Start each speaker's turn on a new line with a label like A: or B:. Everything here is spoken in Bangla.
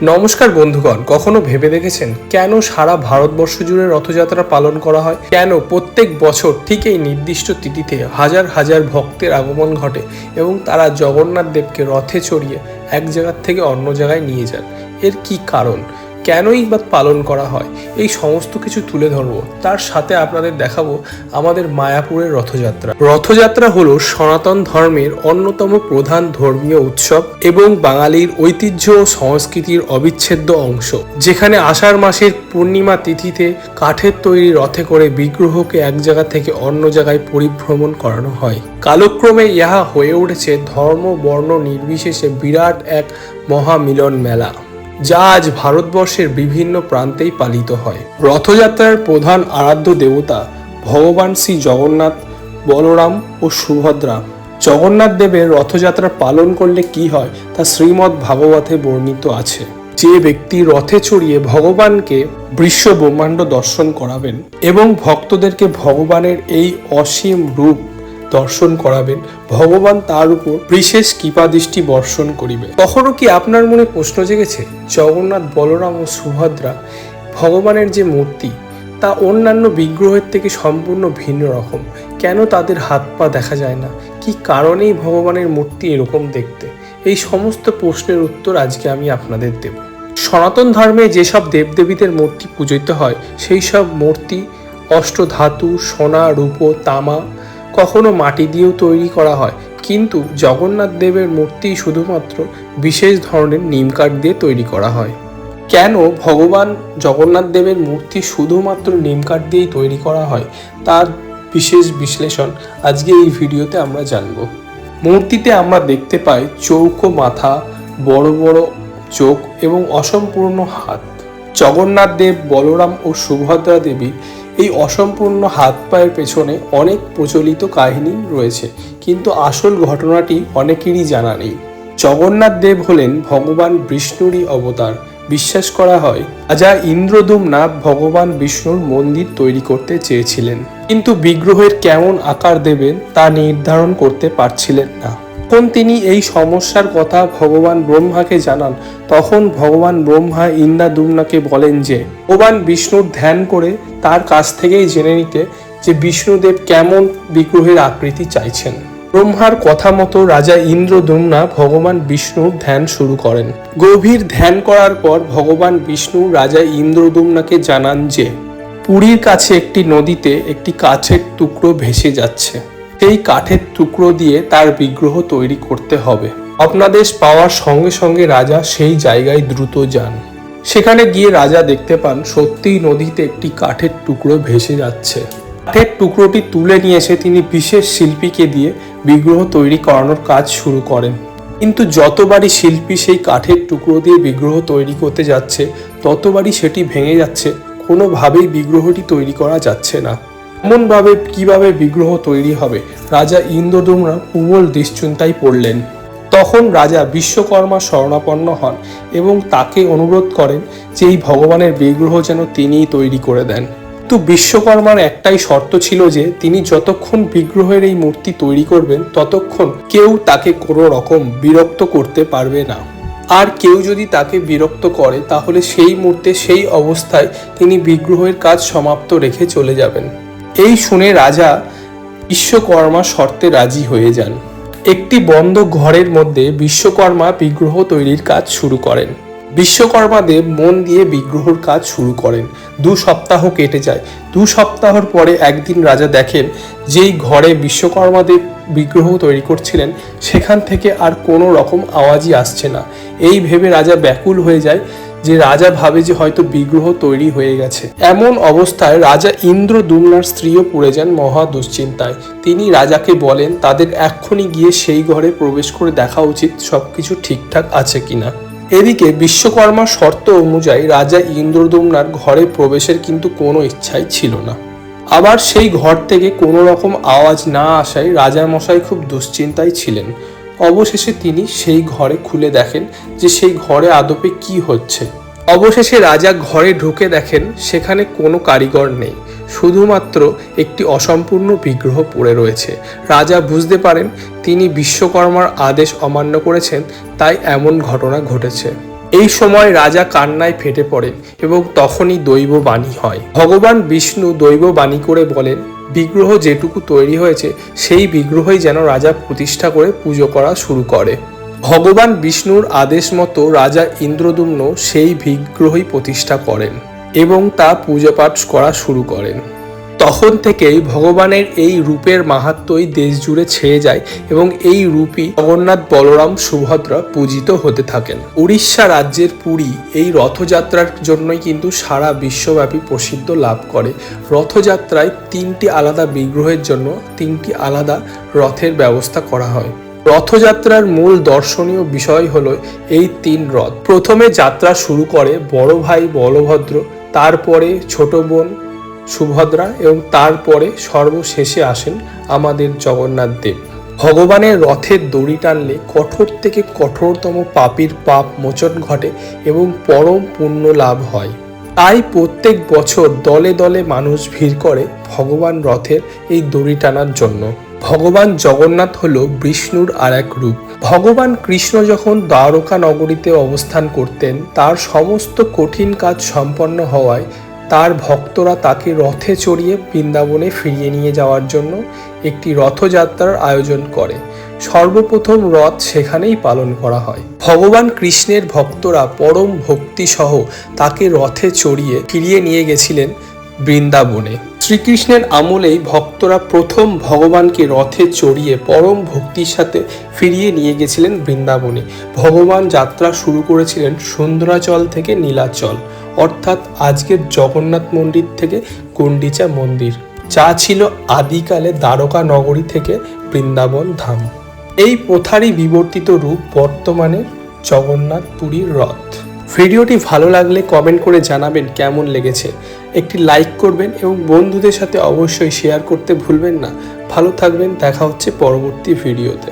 A: নমস্কার বন্ধুগণ, কখনো ভেবে দেখেছেন কেন সারা ভারতবর্ষ জুড়ে রথযাত্রা পালন করা হয়? কেন প্রত্যেক বছর ঠিক এই নির্দিষ্ট তিথিতে হাজার হাজার ভক্তের আগমন ঘটে এবং তারা জগন্নাথ দেবকে রথে চড়িয়ে এক জায়গার থেকে অন্য জায়গায় নিয়ে যান? এর কি কারণ? কেনই বা পালন করা হয়? এই সমস্ত কিছু তুলে ধরবো। তার সাথে আপনাদের দেখাবো আমাদের মায়াপুরের রথযাত্রা। রথযাত্রা হলো সনাতন ধর্মের অন্যতম প্রধান ধর্মীয় উৎসব এবং বাঙালির ঐতিহ্য ও সংস্কৃতির অবিচ্ছেদ্য অংশ, যেখানে আষাঢ় মাসের পূর্ণিমা তিথিতে কাঠের তৈরি রথে করে বিগ্রহকে এক জায়গা থেকে অন্য জায়গায় পরিভ্রমণ করানো হয়। কালক্রমে ইহা হয়ে উঠেছে ধর্ম বর্ণ নির্বিশেষে বিরাট এক মহামিলন মেলা, যা আজ ভারতবর্ষের বিভিন্ন প্রান্তেই পালিত হয়। রথযাত্রার প্রধান আরাধ্য দেবতা ভগবান শ্রী জগন্নাথ, বলরাম ও সুভদ্রা। জগন্নাথ দেবের রথযাত্রা পালন করলে কি হয় তা শ্রীমদ্ ভাগবতে বর্ণিত আছে। যে ব্যক্তি রথে চড়িয়ে ভগবানকে বিশ্ব ব্রহ্মাণ্ড দর্শন করাবেন এবং ভক্তদেরকে ভগবানের এই অসীম রূপ দর্শন করাবেন, ভগবান তার উপর বিশেষ কৃপাদৃষ্টি বর্ষণ করিবে। কখনো কি আপনার মনে প্রশ্ন জেগেছে, জগন্নাথ, বলরাম ও সুভদ্রা ভগবানের যে মূর্তি তা অন্যান্য বিগ্রহের থেকে সম্পূর্ণ ভিন্ন রকম? কেন তাদের হাত পা দেখা যায় না? কি কারণেই ভগবানের মূর্তি এরকম দেখতে? এই সমস্ত প্রশ্নের উত্তর আজকে আমি আপনাদের দেব। সনাতন ধর্মে যেসব দেবদেবীদের মূর্তি পূজিত হয় সেই সব মূর্তি অষ্টধাতু, সোনা, রূপো, তামা, কখনো মাটি দিয়েও তৈরি করা হয়, কিন্তু জগন্নাথ দেবের মূর্তি শুধুমাত্র বিশেষ ধরনের নিম কাঠ দিয়ে তৈরি করা হয়। কেন ভগবান জগন্নাথ দেবের মূর্তি শুধুমাত্র নিম কাঠ দিয়েই তৈরি করা হয় তার বিশেষ বিশ্লেষণ আজকে এই ভিডিওতে আমরা জানব। মূর্তিতে আমরা দেখতে পাই চৌকো মাথা, বড় বড় চোখ এবং অসম্পূর্ণ হাত। জগন্নাথ দেব, বলরাম ও সুভদ্রা দেবী এই অসম্পূর্ণ হাত পায়ের পেছনে অনেক প্রচলিত কাহিনী রয়েছে, কিন্তু আসল ঘটনাটি অনেকেরই জানা নেই। জগন্নাথ দেব হলেন ভগবান বিষ্ণুরই অবতার। বিশ্বাস করা হয় রাজা ইন্দ্রদুম্না ভগবান বিষ্ণুর মন্দির তৈরি করতে চেয়েছিলেন, কিন্তু বিগ্রহের কেমন আকার দেবেন তা নির্ধারণ করতে পারছিলেন না। যখন তিনি এই সমস্যার কথা ভগবান ব্রহ্মাকে জানান, তখন ভগবান ব্রহ্মা ইন্দ্রদুম্নাকে বলেন যে ভগবান বিষ্ণুর ধ্যান করে তার কাছ থেকেই জেনে নিতে যে বিষ্ণুদেব কেমন বিগ্রহের আকৃতি চাইছেন। ব্রহ্মার কথা মতো রাজা ইন্দ্রদুম্না ভগবান বিষ্ণুর ধ্যান শুরু করেন। গভীর ধ্যান করার পর ভগবান বিষ্ণু রাজা ইন্দ্রদুম্নাকে জানান যে পুরীর কাছে একটি নদীতে একটি কাঠের টুকরো ভেসে যাচ্ছে। সেই কাঠের টুকরো দিয়ে তার বিগ্রহ তৈরি করতে হবে। স্বপ্নাদেশ পাওয়ার সঙ্গে সঙ্গে রাজা সেই জায়গায় দ্রুত যান। সেখানে গিয়ে রাজা দেখতে পান সত্যিই নদীতে একটি কাঠের টুকরো ভেসে যাচ্ছে। কাঠের টুকরোটি তুলে নিয়ে এসে তিনি বিশেষ শিল্পীকে দিয়ে বিগ্রহ তৈরি করানোর কাজ শুরু করেন। কিন্তু যতবারই শিল্পী সেই কাঠের টুকরো দিয়ে বিগ্রহ তৈরি করতে যাচ্ছে, ততবারই সেটি ভেঙে যাচ্ছে। কোনোভাবেই বিগ্রহটি তৈরি করা যাচ্ছে না। এমনভাবে কিভাবে বিগ্রহ তৈরি হবে, রাজা ইন্দ্রদুম্না প্রবল দুশ্চিন্তায় পড়লেন। তখন রাজা বিশ্বকর্মা শরণাপন্ন হন এবং তাকে অনুরোধ করেন যে এই ভগবানের বিগ্রহ যেন তিনিই তৈরি করে দেন। কিন্তু বিশ্বকর্মার একটাই শর্ত ছিল যে তিনি যতক্ষণ বিগ্রহের এই মূর্তি তৈরি করবেন ততক্ষণ কেউ তাকে কোনো রকম বিরক্ত করতে পারবে না। আর কেউ যদি তাকে বিরক্ত করে তাহলে সেই মুহূর্তে সেই অবস্থায় তিনি বিগ্রহের কাজ সমাপ্ত রেখে চলে যাবেন। এই শুনে রাজা বিশ্বকর্মা শর্তে রাজি হয়ে যান। একটি বন্ধ ঘরের মধ্যে বিশ্বকর্মা বিগ্রহ তৈরির কাজ শুরু করেন। বিশ্বকর্মা দেব মন দিয়ে বিগ্রহের কাজ শুরু করেন। 2 সপ্তাহ কেটে যায়। 2 সপ্তাহর পরে একদিন রাজা দেখেন যেই ঘরে বিশ্বকর্মা দেব বিগ্রহ তৈরি করছিলেন সেখান থেকে আর কোনো রকম আওয়াজই আসছে না। এই ভেবে রাজা ব্যাকুল হয়ে যায়, যে রাজা ভাবে যে হয়তো বিগ্রহ তৈরি হয়ে গেছে। এমন অবস্থায় রাজা ইন্দ্রদুম্নার স্ত্রীও পড়ে যান মহা দুশ্চিন্তায়। তিনি রাজাকে বলেন তাদের এক্ষুনি গিয়ে সেই ঘরে প্রবেশ করে দেখা উচিত সবকিছু ঠিকঠাক আছে কিনা। এদিকে বিশ্বকর্মার শর্ত অনুযায়ী রাজা ইন্দ্রদুম্নার ঘরে প্রবেশের কিন্তু কোনো ইচ্ছাই ছিল না। আবার সেই ঘর থেকে কোনো রকম আওয়াজ না আসায় রাজামশাই খুব দুশ্চিন্তায় ছিলেন। অবশেষে তিনি সেই ঘরে খুলে দেখেন যে সেই ঘরে আদপে কি হচ্ছে। অবশেষে রাজা ঘরে ঢুকে দেখেন সেখানে কোনো কারিগর নেই, শুধুমাত্র একটি অসম্পূর্ণ বিগ্রহ পড়ে রয়েছে। রাজা বুঝতে পারেন তিনি বিশ্বকর্মার আদেশ অমান্য করেছেন, তাই এমন ঘটনা ঘটেছে। এই সময় রাজা কান্নায় ফেটে পড়েন এবং তখনই দৈব বাণী হয়। ভগবান বিষ্ণু দৈব বাণী করে বলেন, বিগ্রহ যেটুকু তৈরি হয়েছে সেই বিগ্রহই যেন রাজা প্রতিষ্ঠা করে পুজো করা শুরু করে। ভগবান বিষ্ণুর আদেশ মতো রাজা ইন্দ্রদ্যুম্ন সেই বিগ্রহই প্রতিষ্ঠা করেন এবং তা পূজা পাঠ করা শুরু করেন। তখন থেকেই ভগবানের এই রূপের মাহাত্ম্যই দেশ জুড়ে ছেয়ে যায় এবং এই রূপই জগন্নাথ, বলরাম, সুভদ্রা পূজিত হতে থাকেন। উড়িষ্যা রাজ্যের পুরী এই রথযাত্রার জন্যই কিন্তু সারা বিশ্বব্যাপী প্রসিদ্ধ লাভ করে। রথযাত্রায় 3টি আলাদা বিগ্রহের জন্য 3টি আলাদা রথের ব্যবস্থা করা হয়। রথযাত্রার মূল দর্শনীয় বিষয় হলো এই 3 রথ। প্রথমে যাত্রা শুরু করে বড় ভাই বলভদ্র, তারপরে ছোট বোন সুভদ্রা এবং তারপরে সর্বশেষে আসেন আমাদের জগন্নাথ দেব। ভগবানের রথের দড়ি টানলে কঠোর থেকে কঠোরতম পাপীর পাপ মোচন ঘটে এবং পরম পুণ্য লাভ হয়। তাই প্রত্যেক বছর দলে দলে মানুষ ভিড় করে ভগবান রথের এই দড়ি টানার জন্য। ভগবান জগন্নাথ হলো বিষ্ণুর আর এক রূপ। ভগবান কৃষ্ণ যখন দ্বারকা নগরীতে অবস্থান করতেন, তার সমস্ত কঠিন কাজ সম্পন্ন হওয়ায় তার ভক্তরা তাকে রথে চড়িয়ে বৃন্দাবনে ফিরিয়ে নিয়ে যাওয়ার জন্য একটি রথযাত্রার আয়োজন করে। সর্বপ্রথম রথ সেখানেই পালন করা হয়। ভগবান কৃষ্ণের ভক্তরা পরম ভক্তি সহ তাকে রথে চড়িয়ে ফিরিয়ে নিয়ে গেছিলেন বৃন্দাবনে। শ্রীকৃষ্ণের আমলেই ভক্তরা প্রথম ভগবানকে রথে চড়িয়ে পরম ভক্তির সাথে ফিরিয়ে নিয়ে গেছিলেন বৃন্দাবনে। ভগবান যাত্রা শুরু করেছিলেন সুন্দরাচল থেকে নীলাচল, অর্থাৎ আজকের জগন্নাথ মন্দির থেকে গুন্ডিচা মন্দির, যা ছিল আদিকালে দ্বারকা নগরী থেকে বৃন্দাবন ধাম। এই প্রথারই বিবর্তিত রূপ বর্তমানে জগন্নাথ পুরীর রথ। ভিডিওটি ভালো লাগলে কমেন্ট করে জানাবেন কেমন লেগেছে। একটি লাইক করবেন এবং বন্ধুদের সাথে অবশ্যই শেয়ার করতে ভুলবেন না। ভালো থাকবেন, দেখা হচ্ছে পরবর্তী ভিডিওতে।